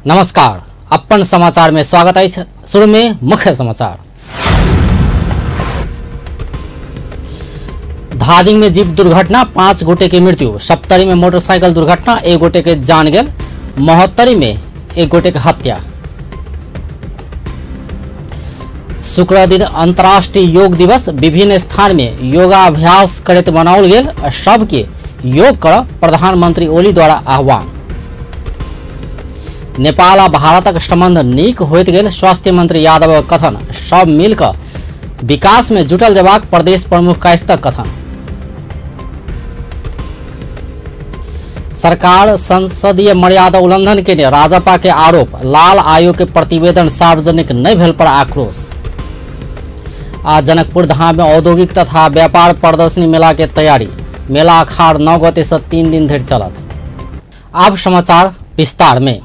नमस्कार, अपन समाचार में स्वागत है। शुरू में मुख्य समाचार। धादिंग में जीप दुर्घटना, 5 गोटे की मृत्यु। सप्तरी में मोटरसाइकिल दुर्घटना, 1 गोटे के जान गेल। महोत्तरी में 1 गोटे के हत्या। शुक्र दिन अंतर्राष्ट्रीय योग दिवस, विभिन्न स्थान में योगाभ्यास करैत मनाओल गेल। सबके योग कर प्रधानमंत्री ओली द्वारा आह्वान। नेपाल आ भारतक संबंध नीक होइत गेल, स्वास्थ्य मंत्री यादव कथन। सब मिलकर विकास में जुटल जबाक प्रदेश प्रमुख कायस्थक कथन। सरकार संसदीय मर्यादा उल्लंघन के लिए राजपा के आरोप। लाल आयोग के प्रतिवेदन सार्वजनिक नहीं भेल पर आक्रोश। आज जनकपुर धाम में औद्योगिक तथा व्यापार प्रदर्शनी मेला के तैयारी। मेला अखाड़ 9 गते से 3 दिन धरि चलत। अब समाचार विस्तार में।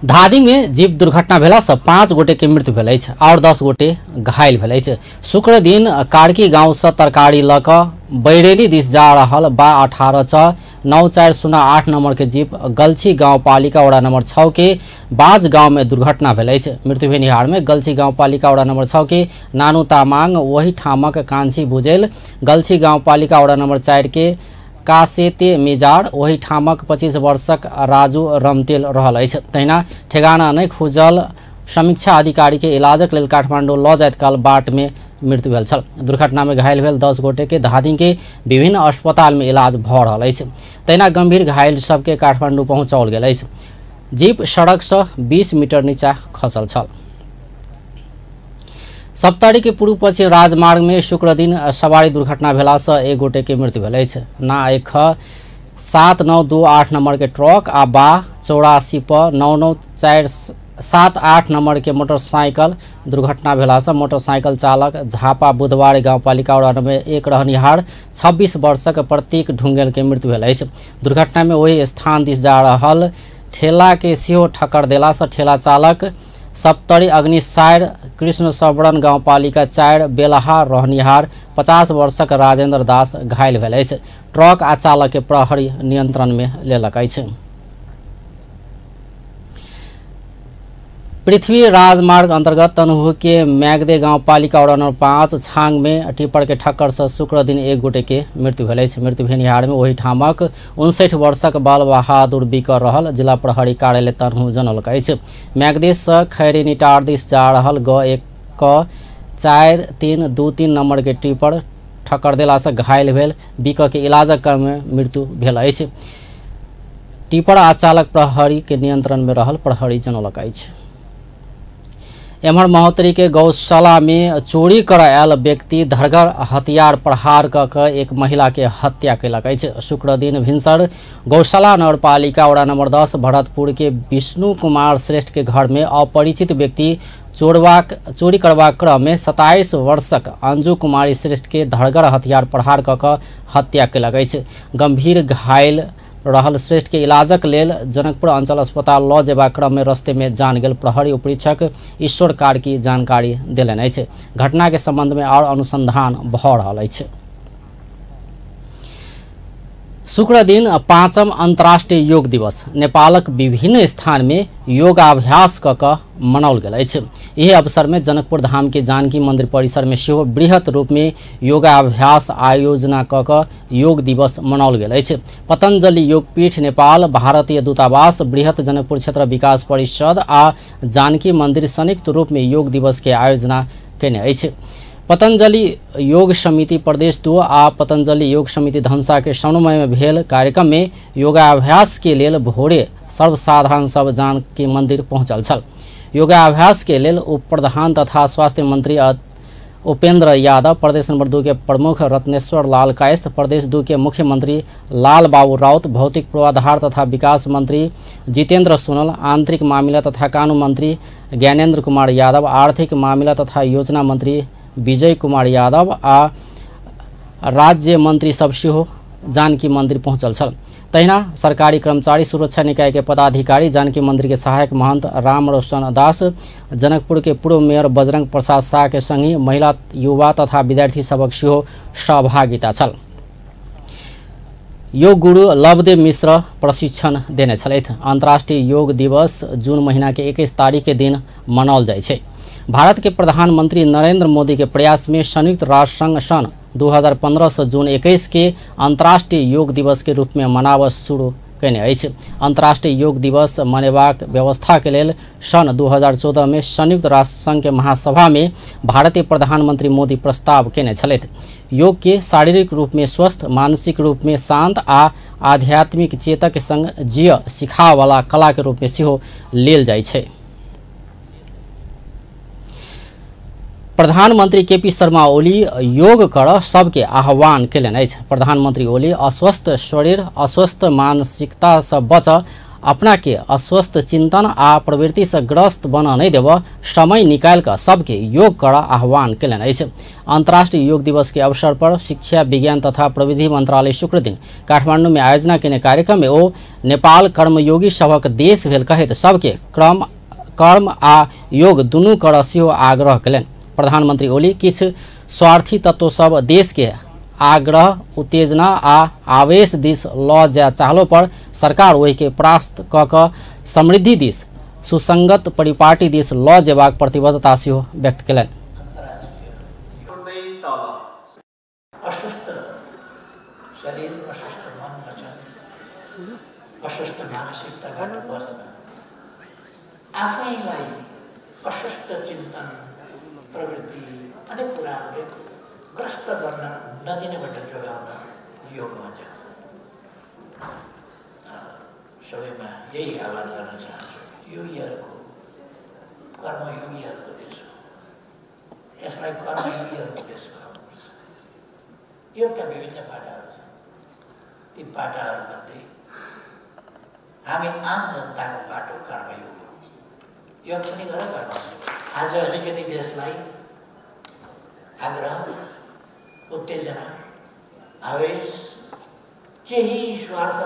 धादिंग में जीप दुर्घटना भेला से 5 गोटे के मृत्यु भेल अछि और 10 गोटे घायल भेल अछि। शुक्र दिन कार्की गांव से तरकारी ल क बैरेली दिस जा रहल 18/9408 नंबर के जीप गलछी गांव पालिका वड़ा नंबर 6 के बाज गांव में दुर्घटना भेल अछि। मृत्यु भेनिहार में गलछी गांव पालिका वड़ा नंबर 6 के नानू तामाङ, वही ठामक कांची भुजेल, गलछी गांव पालिका वड़ा नंबर 4 के कासेते मिजाड, वही ठामक 25 वर्षक राजू रमतेल रहल अछि। तहिना ठेगाना नहीं खुजल समीक्षा अधिकारी के इलाजक लेल काठमांडू ल जाइत काल बाट में मृत्यु भेल छल। दुर्घटना में घायल भेल 10 गोटे के धादिंग के विभिन्न अस्पताल में इलाज भ रहल अछि। तहिना गंभीर घायल सबके काठमांडू पहुंचाओल गेल अछि। जीप सड़क से 20 मीटर नीचा खसल छल। सप्तरी के पूर्व पश्चिम राजमार्ग में शुक्र दिन सवारी दुर्घटना भेला से 1 गोटे के मृत्यु भेल अछि। ना एक 7928 नंबर के ट्रक आ बा 84 पर 9978 नंबर के मोटरसाइकिल दुर्घटना भेला से मोटरसाइकिल चालक झापा बुधवार गांवपालिका वड़ा नंबर 1 रहनिहार 26 वर्षक प्रतीक ढुंगेल के मृत्यु भेल अछि। दुर्घटना में वही स्थान दिस जा रहल ठेला के सेहो ठक्कर देला से ठेला चालक सप्तरी अग्निसार कृष्ण सबरण गांवपालिका 4 बेलहा रहनिहार 50 वर्षक राजेंद्र दास घायल भेल अछि। ट्रक आ चालक के प्रहरी नियंत्रण में लेलक अछि। पृथ्वी राजमार्ग अंतर्गत तनहु के मैगदे गांवपालिका वड़ा नंबर 5 छांग में टिप्पर के ठक्कर से शुक्र दिन 1 गोटे के मृत्यु भेल अछि। मृत्यु भेनिहार में वही ठामक 59 वर्षक बाल बहादुर बिकर रहल, जिला प्रहरी कार्यालय तनहु जनलक अछि। मैगदे से खैरी निटार दिस जा रहल ग 14323 नंबर के टिप्पर ठक्कर देला से घायल भेल बिक के इलाजक क्रम में मृत्यु भेल अछि। टिप्पर आ चालक प्रहरी के नियंत्रण में रहल, प्रहरी जनलक अछि। एम्हर महोत्तरी के गौशाला में चोरी कर आयल व्यक्ति धड़गर हथियार प्रहार क एक महिला के हत्या कैलक अछि। शुक्र दिन भिनसर गौशाला नगरपालिका वड़ा नंबर 10 भरतपुर के विष्णु कुमार श्रेष्ठ के घर में अपरिचित व्यक्ति चोरी करबाक क्रम में 27 वर्षक अंजू कुमारी श्रेष्ठ के धड़गर हथियार प्रहार क हत्या कैलक अछि। गंभीर घायल रहल श्रेष्ठ के इलाजक लेल जनकपुर अंचल अस्पताल ल जेबा क्रम में रस्ते में जान गेल। प्रहरी उपरीक्षक ईश्वर कार्की जानकारी देलनि अछि। घटना के संबंध में और अनुसंधान भ रहल अछि। शुक्र दिन 5म अंतर्राष्ट्रीय योग दिवस नेपालक विभिन्न स्थान में योगाभ्यास क मनाओल गेल अछि। यही अवसर में जनकपुर धाम के जानकी मंदिर परिसर में सेहो बृहत रूप में योगाभ्यास आयोजना क योग दिवस मनाओल गेल अछि। पतंजलि योगपीठ नेपाल, भारतीय दूतावास, बृहत जनकपुर क्षेत्र विकास परिषद आ जानकी मंदिर संयुक्त रूप में योग दिवस के आयोजना केने अछि। पतंजलि योग समिति प्रदेश 2 आ पतंजलि योग समिति धमसा के समन्वय में भेल कार्यक्रम में योगाभ्यास के लेल भोरे सर्वसाधारण सब जानकी मंदिर पहुंचल छल। योगाभ्यास के लेल उप प्रधान तथा स्वास्थ्य मंत्री उपेंद्र यादव, प्रदेश नंबर 2 के प्रमुख रत्नेश्वर लाल कायस्थ, प्रदेश 2 के मुख्यमंत्री लाल बाबू राउत, भौतिक पूर्वाधार तथा विकास मंत्री जितेंद्र सोनल, आंतरिक मामला तथा कानून मंत्री ज्ञानेंद्र कुमार यादव, आर्थिक मामला तथा योजना मंत्री विजय कुमार यादव आ राज्य मंत्री सब सेहो जानकी मंदिर पहुंचल छल। तहिना सरकारी कर्मचारी सुरक्षा निकाय के पदाधिकारी, जानकी मंदिर के सहायक महंत राम रोशन दास, जनकपुर के पूर्व मेयर बजरंग प्रसाद शाह के संगी महिला, युवा तथा विद्यार्थी सबक सेहो सहभागिता छल। योग गुरु लवदेव मिश्र प्रशिक्षण देने छलथि। अन्तर्राष्ट्रिय योग दिवस जून महीना के 21 तारीख के दिन मनाओल जाइ छै। भारत के प्रधानमंत्री नरेंद्र मोदी के प्रयास में संयुक्त राष्ट्र संघ सन 2015 से जून 21 के अंतर्राष्ट्रीय योग दिवस के रूप में मनाब शुरू कयने अछि। अंतर्राष्ट्रीय योग दिवस मनेबाक व्यवस्था के लेल सन 2014 में संयुक्त राष्ट्र संघ के महासभा में भारतीय प्रधानमंत्री मोदी प्रस्ताव केने छलथि। योग के शारीरिक रूप में स्वस्थ, मानसिक रूप में शांत आ आध्यात्मिक चेतक संग जिय सिखाव वाला कला के रूप में सेहो लेल जाइ छै। प्रधानमंत्री केपी शर्मा ओली योग कर सबके आह्वान केलनि अछि। प्रधानमंत्री ओली अस्वस्थ शरीर, अस्वस्थ मानसिकता से बच, अपना के अस्वस्थ चिंतन आ प्रवृत्ति से ग्रस्त बना नहीं देव, समय निकाल कर सबके योग कर आह्वान केलनि अछि। अंतर्राष्ट्रीय योग दिवस के अवसर पर शिक्षा, विज्ञान तथा प्रविधि मंत्रालय शुक्र दिन काठमांडू में आयोजना केने कार्यक्रम में ओ नेपाल कर्मयोगी सभक देश भेल कहैत सबके कर्म आ योग दुनू कर सेहो आग्रह केलनि। प्रधानमंत्री ओली किछ स्वार्थी तत्व सब देश के आग्रह, उत्तेजना आ आवेश दिस ल जा चाहलो पर सरकार ओहि के परास्त क क समृद्धि दिस, सुसंगत परिपाटी दिस ल जेबाक प्रतिबद्धता सेहो व्यक्त केलनि। अस्वस्थ शरीर, अस्वस्थ मन, अस्वस्थ मानसिकताबाट बच्न, आफैलाई अस्वस्थ चिन्तन, प्रवृत्ति अनेक कुराहरूले ग्रस्त गर्न नदिनेबाट जोगाउन योग भन्छ। सबैमा यही आह्वान गर्न चाहन्छु। योगीहरूको, कर्मयोगीहरूको देश हो, यसलाई कर्मयोगीहरूको देश बनाउनुपर्छ। योगका विभिन्न पाटाहरू छन्। ती पाटाहरूमध्ये हामी आम जनताको पाटो कर्मयोग हो। योग पनि गर, कर्म पनि। आज अलिकति देशलाई आग्रह, उत्तेजना, आवेश, केही स्वार्थ,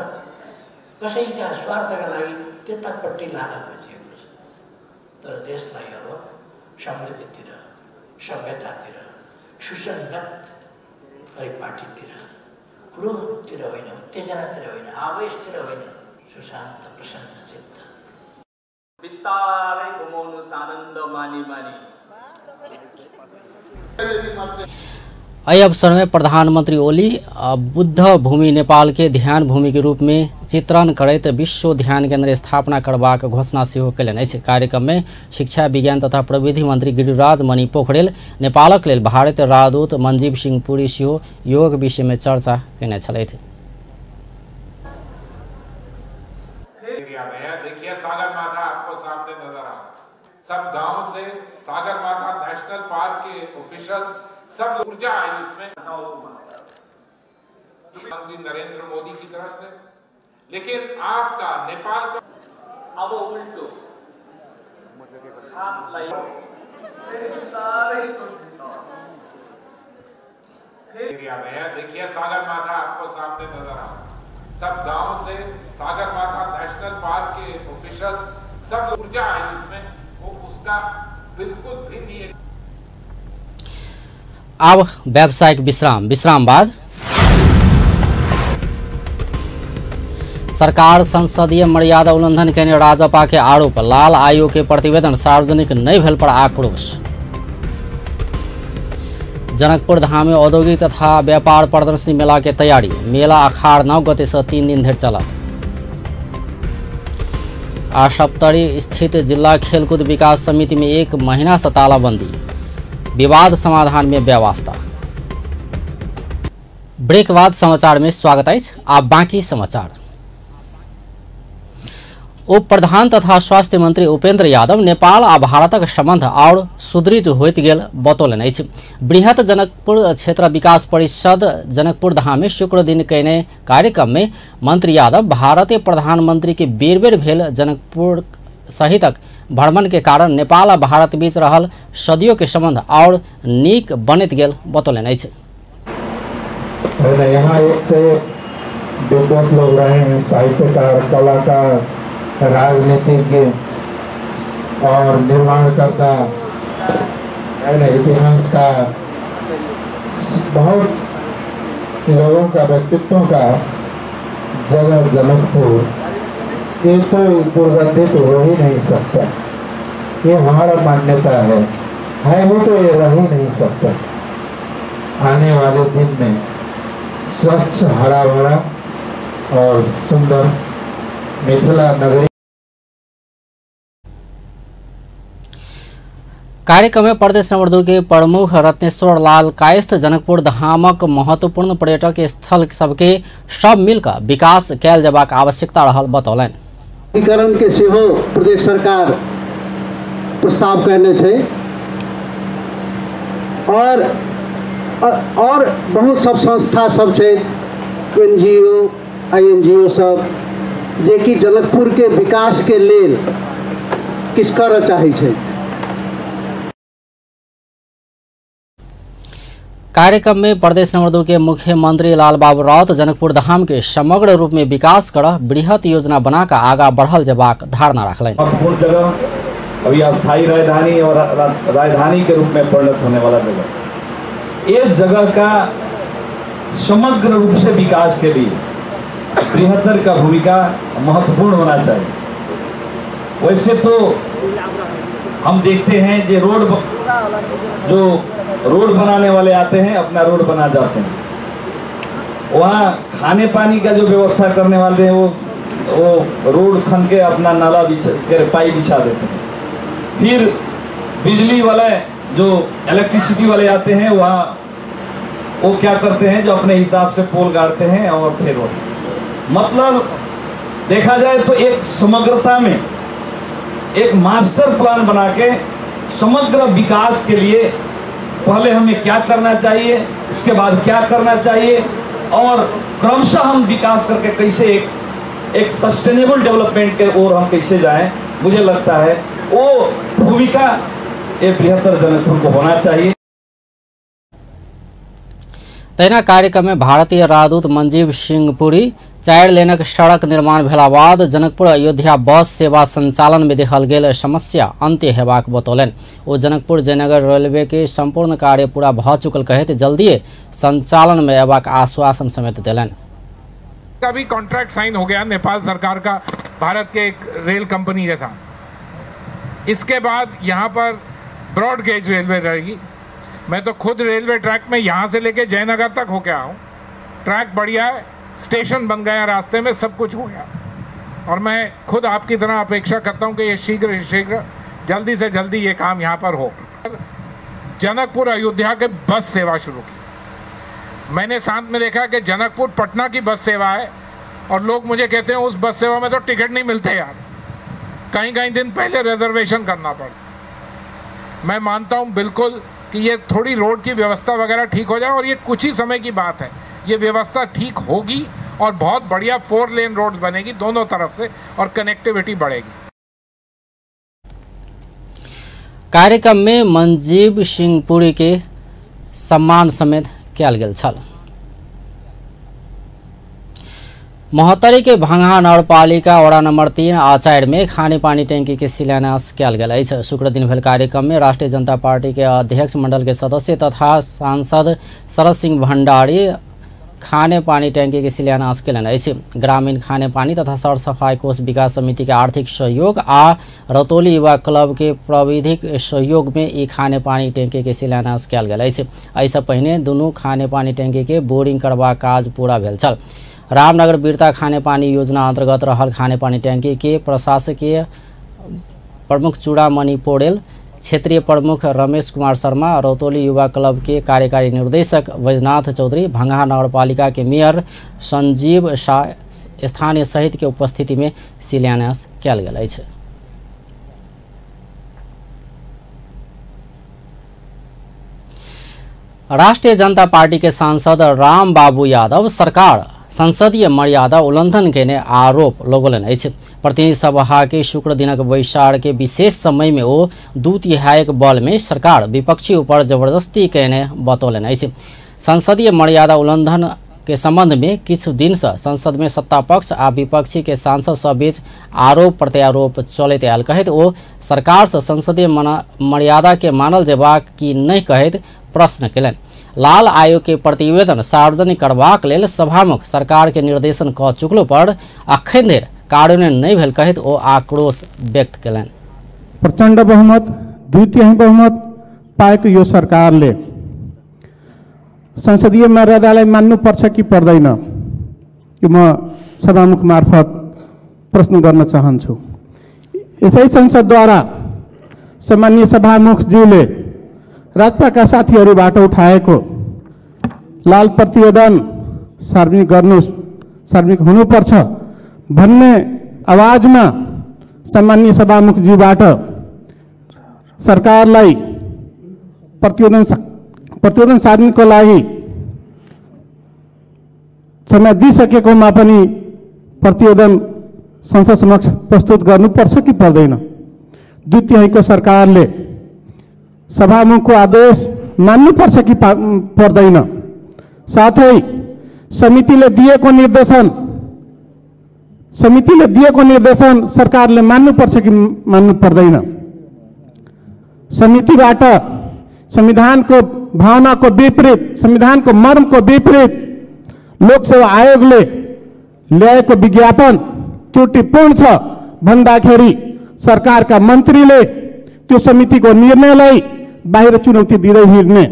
कसैका स्वार्थका लागि त्यतापट्टि लान खोजिएको छ। तर देशलाई अब समृद्धितिर, सभ्यतातिर, सुसंगत परिपाटीतिर, क्रोधतिर होइन, उत्तेजनातिर होइन, आवेशतिर होइन, सुशान्त प्रसन्न चित्त बिस्तारै घुमाउनु आनन्द मानी मानी। एहि अवसर में प्रधानमंत्री ओली बुद्ध भूमि नेपाल के ध्यान भूमि के रूप में चित्रण करैत विश्व ध्यान केन्द्र स्थापना करबाक घोषणा सेहो केलनि अछि। कार्यक्रम में शिक्षा, विज्ञान तथा प्रविधि मंत्री गिरिराज मणि पोखरेल, नेपालक लेल भारतीय राजदूत मंजीव सिंह पुरी सेहो योग विषय में चर्चा केने छलथि। देखिए सागर माथा आपको सामने नजर आ रहा है। सब गांव से सागर माथा नेशनल पार्क के ऑफिशियल्स सब ऊर्जा आई उसमें मंत्री नरेंद्र मोदी की तरफ से। लेकिन आपका नेपाल का अब उल्टो हाथ लाई सारे देखिए सागर माथा आपको सामने नजर आ रहा है। सब गांव से सागर माथा नेशनल पार्क के ऑफिशियल्स सब ऊर्जा आई उसमें, वो उसका बिल्कुल भी नहीं है। अब व्यावसायिक विश्राम बाद सरकार संसदीय मर्यादा उल्लंघन केने राजपा के आरोप, लाल आयोग के प्रतिवेदन सार्वजनिक नहीं भेल पर आक्रोश। जनकपुर धाम में औद्योगिक तथा व्यापार प्रदर्शनी मेला के तैयारी, मेला अखाड़ 9 गते से 3 दिन धरि चलत। सप्तरी स्थित जिला खेलकूद विकास समिति में 1 महीना से तालाबंदी, विवाद समाधान में व्यवस्था। ब्रेक बाद समाचार में स्वागत है। आप बाकी समाचार। उप प्रधान तथा स्वास्थ्य मंत्री उपेंद्र यादव नेपाल आ भारतक संबंध और सुदृढ़ होइत गेल बतौलनि अछि। बृहत जनकपुर क्षेत्र विकास परिषद जनकपुर धाम में शुक्र दिन कयने कार्यक्रम में मंत्री यादव भारतीय प्रधानमंत्री के बेर बेर भेल जनकपुर सहितक भ्रमण के कारण नेपाल आ भारत बीच रहल सदियों के संबंध और नीक बनैत गेल बतौलनि अछि। यहाँ एक से विद्वत लोग रहे हैं, साहित्यकार, कलाकार, राजनीतिज्ञ और निर्माणकर्ता, इतिहास का बहुत लोगों का, व्यक्तित्वों का जगह जनकपुर, ये तो दुर्गंधित हो ही नहीं सकता। ये हमारा मान्यता है वो तो ये रह ही नहीं सकता। आने वाले दिन में स्वच्छ, हरा भरा और सुंदर मिथिला नगरी। कार्यक्रम में प्रदेश नंबर 2 के प्रमुख रत्नेश्वर लाल कायस्थ जनकपुर धामक महत्वपूर्ण पर्यटक स्थल सबके सब मिलकर विकास कयल जबाक आवश्यकता रहल बतौलनि। एकीकरण के सेहो प्रदेश सरकार प्रस्ताव करने छे और बहुत सब संस्था सब छे, NGO INGO सब, जे कि जनकपुर के विकास के लेल किछ करऽ चाहै छे। कार्यक्रम में प्रदेश नंबर 2 के मुख्यमंत्री लाल बाबू राउत जनकपुर धाम के समग्र रूप में विकास कर बृहत योजना बनाकर आगा बढ़ल जबाक धारणा रखलनि। महत्वपूर्ण जगह अभी अस्थायी राजधानी और राजधानी के रूप में परिणत होने वाला जगह, ये जगह का समग्र रूप से विकास के लिए बृहत्तर का भूमिका महत्वपूर्ण होना चाहिए। वैसे तो हम देखते हैं जो रोड बनाने वाले आते हैं अपना रोड बना जाते हैं, वहाँ खाने पानी का जो व्यवस्था करने वाले हैं वो रोड खन के अपना नाला पाई बिछा देते हैं। फिर बिजली वाले जो इलेक्ट्रिसिटी वाले आते हैं वहाँ वो क्या करते हैं, जो अपने हिसाब से पोल गाड़ते हैं और फिर वो मतलब देखा जाए तो एक समग्रता में एक मास्टर प्लान बना के समग्र विकास के लिए पहले हमें क्या करना चाहिए, उसके बाद क्या करना चाहिए और क्रमशः हम विकास करके कैसे एक सस्टेनेबल डेवलपमेंट के ओर हम कैसे जाएं, मुझे लगता है वो भूमिका ये बृहत्तर जनकपुर को होना चाहिए। तैना कार्यक्रम में भारतीय राजदूत मंजीव सिंह पुरी 4 लेनक सड़क निर्माण भेला बाद जनकपुर अयोध्या बस सेवा संचालन में देखल गेल समस्या अंत्य हेबाक बतौलनि। ओ जनकपुर जयनगर रेलवे के संपूर्ण कार्य पूरा भ चुकल कहते जल्दी संचालन में अयबाक आश्वासन समेत दिलनि। का भी कॉन्ट्रैक्ट साइन हो गया नेपाल सरकार का भारत के एक रेल कंपनी के साथ। इसके बाद यहाँ पर ब्रॉड गेज रेलवे रहेगी। मैं तो खुद रेलवे ट्रैक में यहाँ से लेके जयनगर तक होके आया हूँ। ट्रैक बढ़िया है, स्टेशन बन गया, रास्ते में सब कुछ हो गया और मैं खुद आपकी तरह अपेक्षा करता हूँ कि ये शीघ्र जल्दी से जल्दी ये काम यहाँ पर हो। जनकपुर अयोध्या के बस सेवा शुरू की। मैंने साथ में देखा कि जनकपुर पटना की बस सेवा है और लोग मुझे कहते हैं उस बस सेवा में तो टिकट नहीं मिलते यार, कहीं दिन पहले रिजर्वेशन करना पड़ता। मैं मानता हूँ बिल्कुल कि ये थोड़ी रोड की व्यवस्था वगैरह ठीक हो जाए और ये कुछ ही समय की बात है, ये व्यवस्था ठीक होगी और बहुत बढ़िया 4 लेन रोड बनेगी दोनों तरफ से और कनेक्टिविटी बढ़ेगी। कार्यक्रम में मंजीव सिंह पुरी के सम्मान समेत कयल गेल छल। महोत्तरी के भंगहा नगरपालिका वड़ा नंबर 3 आचार्य में खाने पानी टैंकी के शिलान्यास कयल गेल अछि। शुक्र दिन भेल कार्यक्रम में राष्ट्रीय जनता पार्टी के अध्यक्ष मंडल के सदस्य तथा सांसद शरद सिंह भंडारी खाने पानी टैंकी के शिलान्यास कयलनि अछि। ग्रामीण खाने पानी तथा सर सफाई कोष विकास समिति के आर्थिक सहयोग आ रतौली युवा क्लब के प्रविधिक सहयोग में ई खाने पानी टैंकी के शिलान्यास कयल गेल अछि। एहिसँ पहिने दुनू खाने पानी टैंकी के बोरिंग करबाक काज पूरा भेल छल। रामनगर वीरता खाने पानी योजना अंतर्गत रहल खाने पानी टैंकी के प्रशासकीय प्रमुख चूड़ामणि पौडेल, क्षेत्रीय प्रमुख रमेश कुमार शर्मा, रौतौली युवा क्लब के कार्यकारी निर्देशक वैजनाथ चौधरी, भंगहा नगरपालिका के मेयर संजीव शाह स्थानीय सहित के उपस्थिति में शिलान्यास कयल गेल अछि। राष्ट्रीय जनता पार्टी के सांसद राम बाबू यादव सरकार संसदीय मर्यादा उल्लंघन केने आरोप लगौलनि अछि। प्रतिनिधि सभा के शुक्र दिनक बैसार के विशेष समय में ओ 2/3 बल में सरकार विपक्षी ऊपर जबरदस्ती केने बतौलनि अछि। संसदीय मर्यादा उल्लंघन के संबंध में किछु दिन से संसद में सत्ता पक्ष आ विपक्षी के सांसद सब बीच आरोप प्रत्यारोप चलैत आयल कहैत ओ सरकार से संसदीय मर्यादा के मानल जेबाक कि नहीं कहैत प्रश्न केलनि। लाल आयोग के प्रतिवेदन सार्वजनिक करबाक लेल सभामुख सरकार के निर्देशन क चुकलो पर अखन धरि कार्यान्वयन नहीं भेल कहैत ओ आक्रोश व्यक्त केलनि। प्रचण्ड बहुमत 2/3 बहुमत पाएको यो सरकारले संसदीय मर्यादालाई मान्नुपर्छ कि पर्दैन यो म सभामुख मार्फत प्रश्न गर्न चाहन्छु। यसै संसदद्वारा सामान्य सभामुखज्यूले राजपाका साथीहरूबाट उठाएको लाल प्रतिवेदन सार्वजनिक हुनुपर्छ भन्ने आवाजमा सामान्य सभामुखज्यूबाट सरकारलाई प्रतिवेदन सार्वजनिकको लागि समय दिइसकेकोमा पनि प्रतिवेदन संसद समक्ष प्रस्तुत गर्नुपर्छ कि पर्दैन। 2/3 सरकारले सभामुखको आदेश मान्नुपर्छ कि पर्दैन। साथै समितिले दिएको निर्देशन सरकारले मान्नुपर्छ कि मान्नु पर्दैन। समितिबाट संविधानको भावनाको विपरीत, संविधानको मर्मको विपरीत लोकसेवा आयोगले ल्याएको विज्ञापन त्रुटिपूर्ण छ भन्दाखेरि सरकारका मन्त्रीले त्यो समितिको निर्णयलाई बाहिर चुनौती दिँदै हिँड्ने।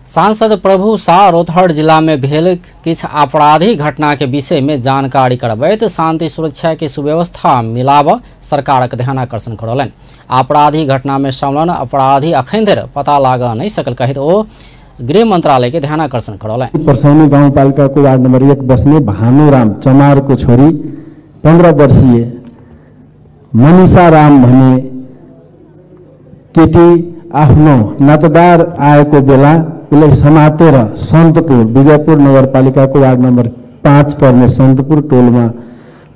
सांसद प्रभु शाह रौतहट जिला में भेल किछ आपराधिक घटना के विषय में जानकारी करबैत शांति सुरक्षा के सुव्यवस्था मिलाब सरकारक ध्यानाकर्षण करौलनि। आपराधिक घटना में संलग्न अपराधी अखन धरि पता लाग नहीं सकल कहैत ओ गृह मंत्रालय के ध्यानाकर्षण करौलनि। परसौनी गाउँपालिकाको वार्ड नम्बर 1 बस्ने भानुराम चमारको छोरी 15 वर्षीय मनिषा राम भन्ने केटी आफ्नो नातेदार आएको बेला उसलाई समातेर सन्तपुर विजयपुर नगरपालिकाको वार्ड नम्बर 5 पर्ने सन्तपुर टोलमा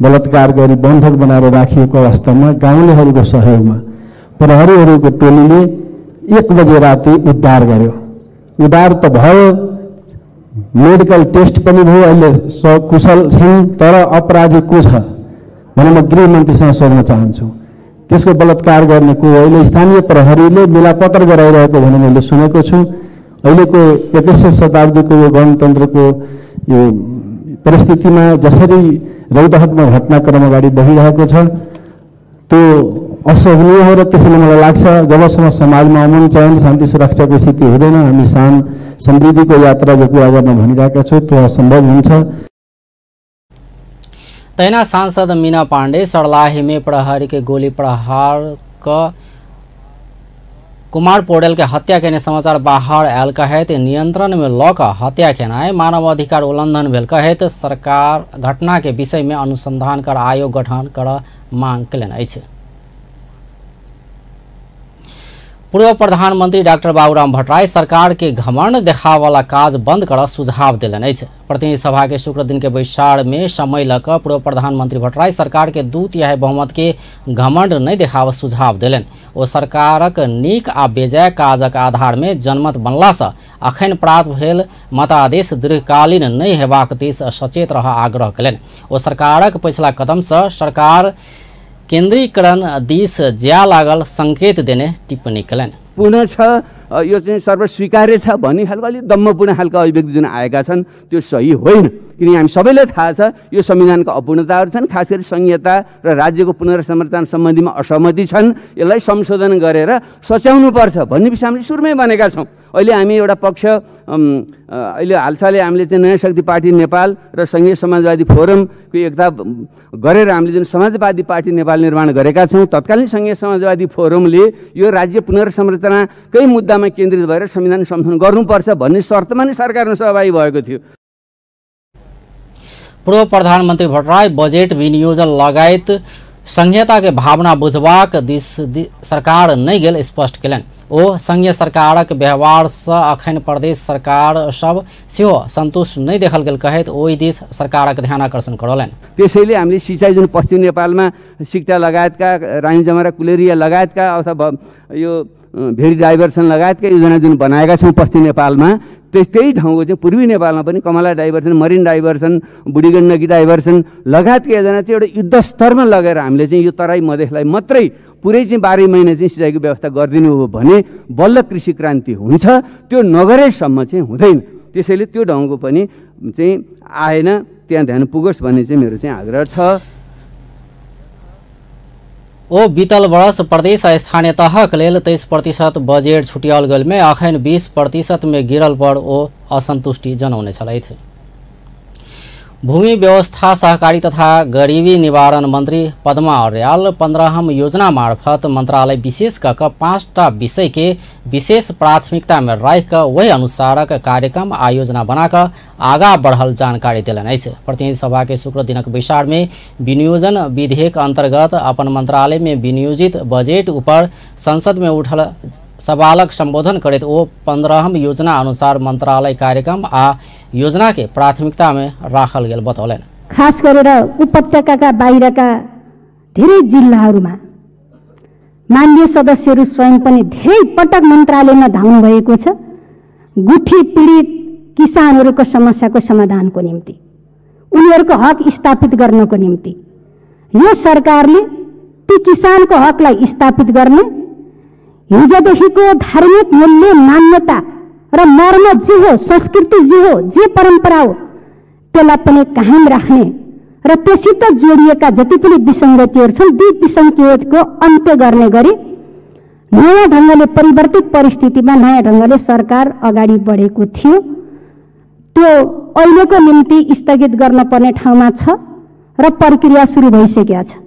बलात्कार गरी बन्धक बनाएर राखिएको अवस्थामा गाउँलेहरूको सहयोगमा प्रहरीहरूको टोलीले 1 बजे राति उद्धार गर्यो। उद्धार त भयो, मेडिकल टेस्ट पनि भयो, अहिले सकुशल छन्, तर अपराधी को छ भने म गृहमन्त्रीसँग सोध्न चाहन्छु। त्यसको बलात्कार गर्ने को अहिले स्थानीय प्रहरीले मिलापत्र गराइरहेको भने मैले सुनेको छु। अहिलेको 21औं शताब्दीको यो गणतन्त्रको यो परिस्थितिमा जसरी रौतहटमा घटनाक्रम अगाडि बढिरहेको छ त्यो असहनीय हो र त्यसैले मलाई लाग्छ जबसम्म समाजमा अमन चयन शान्ति सुरक्षाको स्थिति हुँदैन हामी समृद्धिको यात्रा जो पूरा गर्न भनिरहेका छौँ त्यो असम्भव हुन्छ। तैना सांसद मीना पाण्डे सर्लाही में प्रहरी के गोली प्रहार का कुमार पौडेल के हत्या के समाचार बाहर आयल कहैत नियंत्रण में लऽ कऽ हत्या केनाय मानव अधिकार उल्लंघन भेल कहैत सरकार घटना के विषय में अनुसंधान कर आयोग गठन कर मांग कयलनि अछि। पूर्व प्रधानमंत्री डॉक्टर बाबूराम भट्टराई सरकार के घमंड देखावला काज बंद कर सुझाव दिलनि अछि। प्रतिनिधि सभा के शुक्र दिन के बैसार में समय लऽ कऽ पूर्व प्रधानमंत्री भट्टराई सरकार के 2/3 बहुमत के घमंड नहीं देखाव सुझाव दिलनि। ओ सरकारक नीक आ बेजाय काजक आधार में जनमत बनला सँ अखन प्राप्त भेल मतादेश दीर्घकालीन नहीं हेबाक दिस सचेत रह आग्रह कयलनि। ओ सरकारक पछिला कदम सँ सरकार केन्द्रीकरण दिस ज्या लागल संकेत देने टिप्पणी कयलनि। पुनः छ यो चाहिँ सर्वस्वीकार्य छ भन्ने खालको अलिक दम्मपूर्ण खालका अभिव्यक्ति जुन आएका छन् त्यो सही होइन। किनकि हामी सबैलाई थाहा छ यो संविधानको अपूर्णताहरू छन्, खास गरी संहिता र राज्यको पुनर्संरचना सम्बन्धीमा असहमति छन्। यसलाई संशोधन गरेर सच्याउनुपर्छ भन्ने विषय हामीले सुरुमै भनेका छौँ। अहिले हामी एउटा पक्ष अहिले हालसालै हामीले चाहिँ नयाँ शक्ति पार्टी नेपाल र संघीय समाजवादी फोरमको एकता गरेर हामीले जुन समाजवादी पार्टी नेपाल निर्माण गरेका छौँ, तत्कालीन संघीय समाजवादी फोरमले यो राज्य पुनर्संरचनाकै मुद्दामा केन्द्रित भएर संविधान संशोधन गर्नुपर्छ भन्ने शर्तमा नै सरकारमा सहभागी भएको थियो। पूर्व प्रधानमंत्री भट्टराई बजेट विनियोजन लगायत संहिता के भावना बुझबाक दिस सरकार नहीं गेल स्पष्ट कयलनि। ओ संघीय सरकारक व्यवहार से अखन प्रदेश सरकार सब सेहो संतुष्ट नहीं देखल गेल कहैत ओहि दिस सरकारक ध्यानाकर्षण करौलनि। त्यसैले हामीले सिँचाइ जुन पश्चिम नेपालमा सिक्टा लगायतका रानी जमरा कुलेरिया लगायतका अथवा यो भेरी डाइभर्सन लगायतका योजना जुन बनाएका छौँ पश्चिम नेपालमा त्यही ठाउँको चाहिँ पूर्वी नेपालमा पनि कमला डाइभर्सन, मरिन डाइभर्सन, बुढीगण्डकी डाइभर्सन लगायतका योजना चाहिँ एउटा युद्ध स्तरमा लगेर हामीले चाहिँ यो तराई मधेसलाई मात्रै पुरै चाहिँ 12 महिना चाहिँ सिँचाइको व्यवस्था गरिदिनु हो भने बल्ल कृषि क्रान्ति हुन्छ। त्यो नगरेसम्म चाहिँ हुँदैन। त्यसैले त्यो ढङ्गको पनि चाहिँ आएन, त्यहाँ ध्यान पुगोस् भन्ने चाहिँ मेरो चाहिँ आग्रह छ। ओ बीतल वर्ष प्रदेश और स्थानीय तह के लेल 23% बजेट छुटियाल गेल में अखन 20% में गिरल पर ओ असंतुष्टि जनौने छलथि। भूमि व्यवस्था सहकारी तथा गरीबी निवारण मंत्री पद्मा अर्याल 15हम योजना मार्फत मंत्रालय विशेष कऽ 5टा विषय के विशेष प्राथमिकता में राख वही अनुसारक कार्यक्रम आ योजना बनाकर आगा बढ़ल जानकारी दिलन अछि। प्रतिनिधि सभा के शुक्र दिनक बैसार में विनियोजन विधेयक अंतर्गत अपन मंत्रालय में विनियोजित बजेट ऊपर संसद में उठल सवालक संबोधन करते वो 15हम योजना अनुसार मंत्रालय कार्यक्रम आ योजना के प्राथमिकता में राखल गेल बतौलन। खास गरेर उपत्यकाका बाहिरका धेरै जिल्लाहरूमा माननीय सदस्यहरू स्वयं पनि धेरै पटक मन्त्रालयमा धाउनु भएको छ गुठी पीडित किसानहरूको समस्याको समाधानको निम्ति, उनीहरूको हक स्थापित गर्नको निम्ति। यो सरकारले ती किसानको हकलाई स्थापित गर्ने, हिजोदेखिको धार्मिक मूल्य मान्यता र मर्म जे हो, संस्कृति जे हो, जे परम्परा हो, त्यसलाई पनि कायम राख्ने र त्यससित जोडिएका जति पनि विसङ्गतिहरू छन् ती विसङ्गतिको अन्त्य गर्ने गरी नयाँ ढङ्गले परिवर्तित परिस्थितिमा नयाँ ढङ्गले सरकार अगाडि बढेको थियो। त्यो अहिलेको निम्ति स्थगित गर्न पर्ने ठाउँमा छ र प्रक्रिया सुरु भइसकेको छ।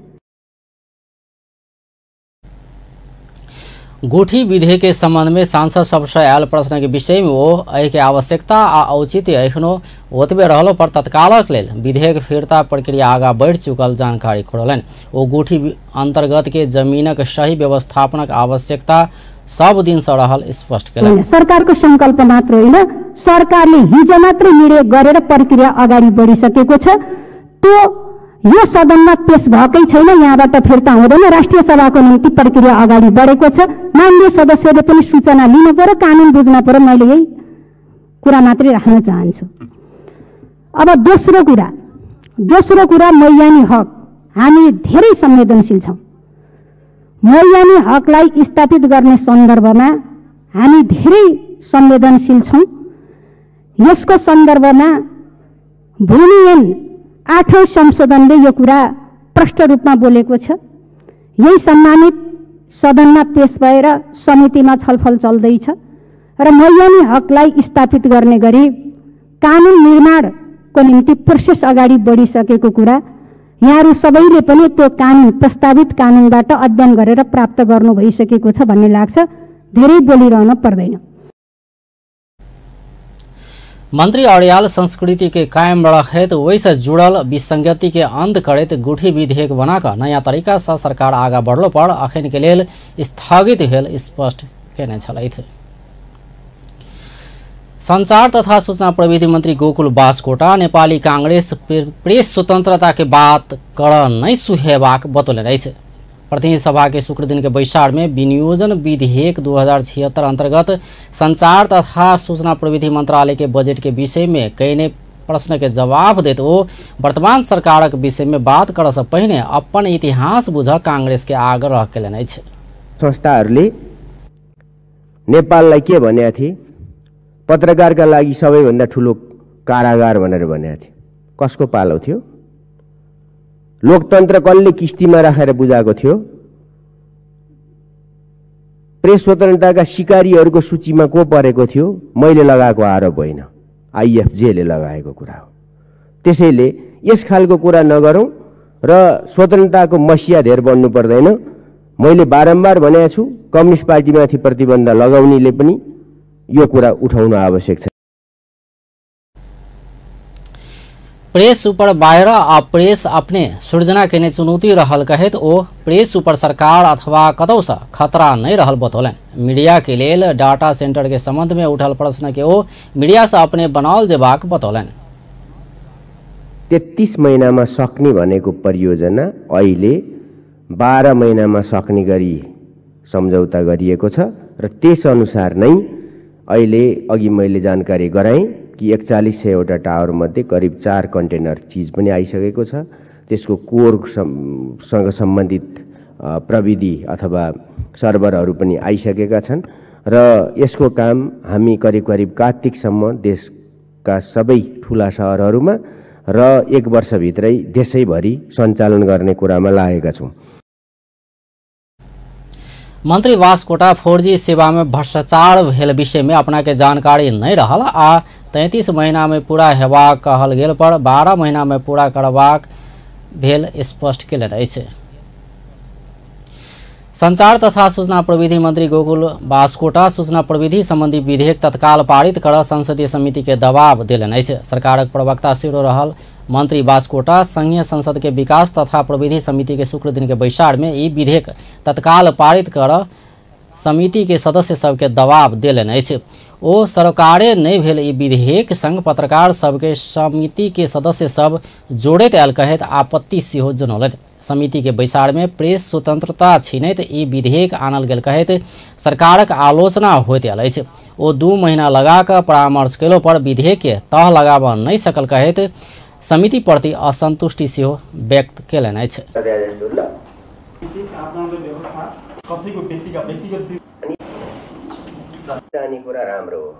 गुठी विधेयक के संबंध में सांसद सबसे आयल प्रश्न के विषय में वो के आवश्यकता आ औचित्य एखनो ओतबे रहलो पर तत्कालक लेल विधेयक फिरता प्रक्रिया आगा बढ़ चुकल जानकारी खोलन। वो गुठी अंतर्गत के जमीनक सही व्यवस्थापनक आवश्यकता सब दिन से रहल स्पष्ट केलन। सरकारको संकल्प मात्र होइन, सरकारले हिजो मात्र निर्णय गरेर प्रक्रिया अगाडि बढिसकेको छ। त्यो यो सदनमा पेश भएकै छैन, यहाँबाट फिर्ता हुँदैन। राष्ट्रिय सभाको निम्ति प्रक्रिया अगाडि बढेको छ। माननीय सदस्यले पनि सूचना लिनु पर्यो, कानुन बुझ्न पर्यो। मैले यही कुरा मात्रै राख्न चाहन्छु। अब दोस्रो कुरा मैयानी हक। हामी धेरै संवेदनशील छौँ। मैयानी हकलाई स्थापित गर्ने सन्दर्भमा हामी धेरै संवेदनशील छौँ। यसको सन्दर्भमा भूमि ऐन 8औं संशोधनले यो कुरा प्रष्ट रूपमा बोलेको छ। यही सम्मानित सदनमा पेश भएर समितिमा छलफल चल्दैछ र मैयानी हकलाई स्थापित गर्ने गरी कानुन निर्माणको निम्ति प्रोसेस अगाडि बढिसकेको कुरा यहाँहरू सबैले पनि त्यो कानुन प्रस्तावित कानुनबाट अध्ययन गरेर प्राप्त गर्नु भइसकेको छ भन्ने लाग्छ। धेरै बोलिरहन पर्दैन। मंत्री अर्याल संस्कृति के कायम रखत वैसे जुड़ल विसंगति के अंत करत गुठी विधेयक बनाकर नया तरीका से सरकार आगा बढ़लो पर अखन के लेल स्थगित भेल स्पष्ट केने छलथि। संचार तथा सूचना प्रविधि मंत्री गोकुल बास्कोटा नेपाली कांग्रेस प्रेस स्वतंत्रता के बात कर नहीं सुहेबाक बतौले रही। प्रतिनिधि सभा के शुक्र दिन के बैसार में विनियोजन विधेयक 2076 अंतर्गत संचार तथा सूचना प्रविधि मंत्रालय के बजट के विषय में कईने प्रश्न के जवाब देते वो वर्तमान सरकार के विषय में बात कर से पहले अपन इतिहास बुझ कांग्रेस के आग्रह केले छ। संस्थाहरूले नेपाललाई के भनेको थिए, पत्रकारका लागि सबैभन्दा ठुलो कारागार भनेर भनेको थिए। कसको पालो थियो? लोकतन्त्र कसले किस्तीमा राखेर बुझाएको थियो? प्रेस स्वतन्त्रताका शिकारीहरूको सूचीमा को परेको थियो? मैले लगाएको आरोप होइन, आइएफजेले लगाएको कुरा हो। त्यसैले यस खालको कुरा नगरौँ र स्वतन्त्रताको मसिया धेर बन्नु पर्दैन। मैले बारम्बार भनेको छु, कम्युनिस्ट पार्टीमाथि प्रतिबन्ध लगाउनेले पनि यो कुरा उठाउन आवश्यक छ। प्रेस ऊपर बाहर आ प्रेस अपने सृजना के ने चुनौती रहल कहे तो ओ प्रेस ऊपर सरकार अथवा कतौ से खतरा नहीं रहल बतौलन। मीडिया के लेल डाटा सेंटर के संबंध में उठल प्रश्न के ओ मीडिया से अपने बनाल जेबाक बतौलन। 33 महिनामा सक्ने भनेको परियोजना अहिले 12 महिनामा सक्ने गरी सम्झौता गरिएको छ र त्यस अनुसार नै अहिले अघि मैले जानकारी गराएँ कि 4100 वटा टावर मध्ये करिब 4 कन्टेनर चीज पनि आइसकेको छ। त्यसको कोर सँग सम्बन्धित प्रविधि अथवा सर्भरहरू पनि आइसकेका छन् र यसको काम हामी करिब करिब कार्तिकसम्म देशका सबै ठुला सहरहरूमा र 1 वर्षभित्रै देशैभरि सञ्चालन गर्ने कुरामा लागेका छौँ। मंत्री वास्कोटा 4G सेवा में भ्रष्टाचार भेल विषय में अपना के जानकारी नहीं रहल आ 33 महीना में पूरा हेबाक कहल गेल पर 12 महीना में पूरा करबाक भेल स्पष्ट केले अछि। संचार तथा सूचना प्रविधि मंत्री गोकुल बास्कोटा सूचना प्रविधि संबंधी विधेयक तत्काल पारित कर संसदीय समिति के दबाव देलनि अछि। सरकारक प्रवक्ता सेहो रहल मंत्री बास्कोटा संघीय संसद के विकास तथा प्रविधि समिति के शुक्र दिन के बैसार में ई विधेयक तत्काल पारित कर समिति के सदस्य सबके दबाव देलनि अछि। ओ सरकारे नहीं भेल ई विधेयक संग पत्रकार सबके समिति के सदस्य सब जोड़ैत आयल कहैत आपत्ति सेहो जनौलनि। समिति के बैसार में प्रेस स्वतंत्रता छीनैत ई विधेयक आनल गेल कहैत सरकारक आलोचना होइत आयल अछि। ओ 2 महीना लगा कऽ परामर्श केलो पर विधेयक के तह लगाबऽ नहीं सकल कहैत समिति प्रति असंतुष्टि सेहो व्यक्त केलनि अछि। जाने कुरा राम्रो हो,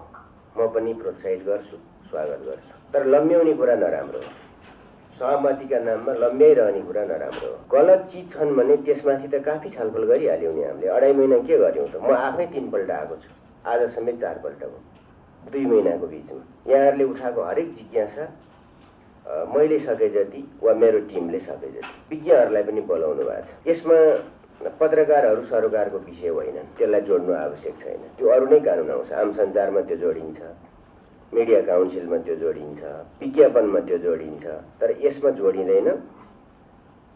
म पनि प्रोत्साहित गर्छु, स्वागत गर्छु, तर लम्ब्याउने कुरा नराम्रो हो। सहमतिका नाममा लम्ब्याइरहने कुरा नराम्रो हो। गलत चिज छन् भने त्यसमाथि त काफी छलफल गरिहाल्यौँ नि हामीले। 2.5 महिना के गर्यौँ त? म आफै 3 पल्ट आएको छु, आज समेत 4 पल्ट हो 2 महिनाको बिचमा। यहाँहरूले उठाएको हरेक जिज्ञासा मैले सके जति वा मेरो टिमले सके जति विज्ञहरूलाई पनि बोलाउनु भएको छ। यसमा पत्रकारहरू सरकारको विषय होइनन्, त्यसलाई जोड्नु आवश्यक छैन। त्यो अरू नै कानुन आउँछ। आम सञ्चारमा त्यो जोडिन्छ, मिडिया काउन्सिलमा त्यो जोडिन्छ, विज्ञापनमा त्यो जोडिन्छ, तर यसमा जोडिँदैन।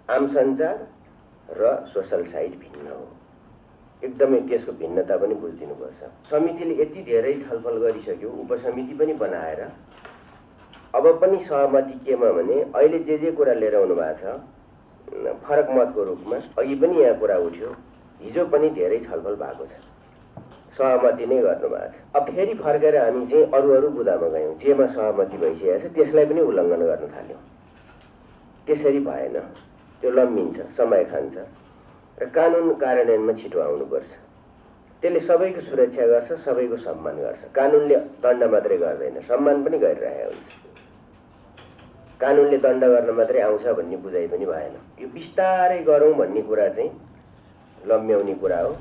आम सञ्चार र सोसल साइट भिन्न हो, एकदमै त्यसको भिन्नता पनि बुझिदिनुपर्छ। समितिले यति धेरै छलफल गरिसक्यो, उपसमिति पनि बनाएर अब पनि सहमति केमा भने अहिले जे कुरा लिएर आउनु भएको छ फरक मतको रूपमा, अघि पनि यहाँ कुरा उठ्यो, हिजो पनि धेरै छलफल भएको छ, सहमति नै गर्नुभएको छ। अब फेरि फर्केर हामी चाहिँ अरू बुदामा गयौँ, जेमा सहमति भइसकेको छ त्यसलाई पनि उल्लङ्घन गर्न थाल्यौँ। त्यसरी भएन, त्यो लम्बिन्छ, समय खान्छ र कानुन कार्यान्वयनमा छिटो आउनुपर्छ। त्यसले सबैको सुरक्षा गर्छ, सबैको सम्मान गर्छ। कानुनले दण्ड मात्रै गर्दैन, सम्मान पनि गरिरहेको हुन्छ। कानुनले दण्ड गर्न मात्रै आउँछ भन्ने बुझाइ पनि भएन। यो बिस्तारै गरौँ भन्ने कुरा चाहिँ लम्ब्याउने कुरा हो।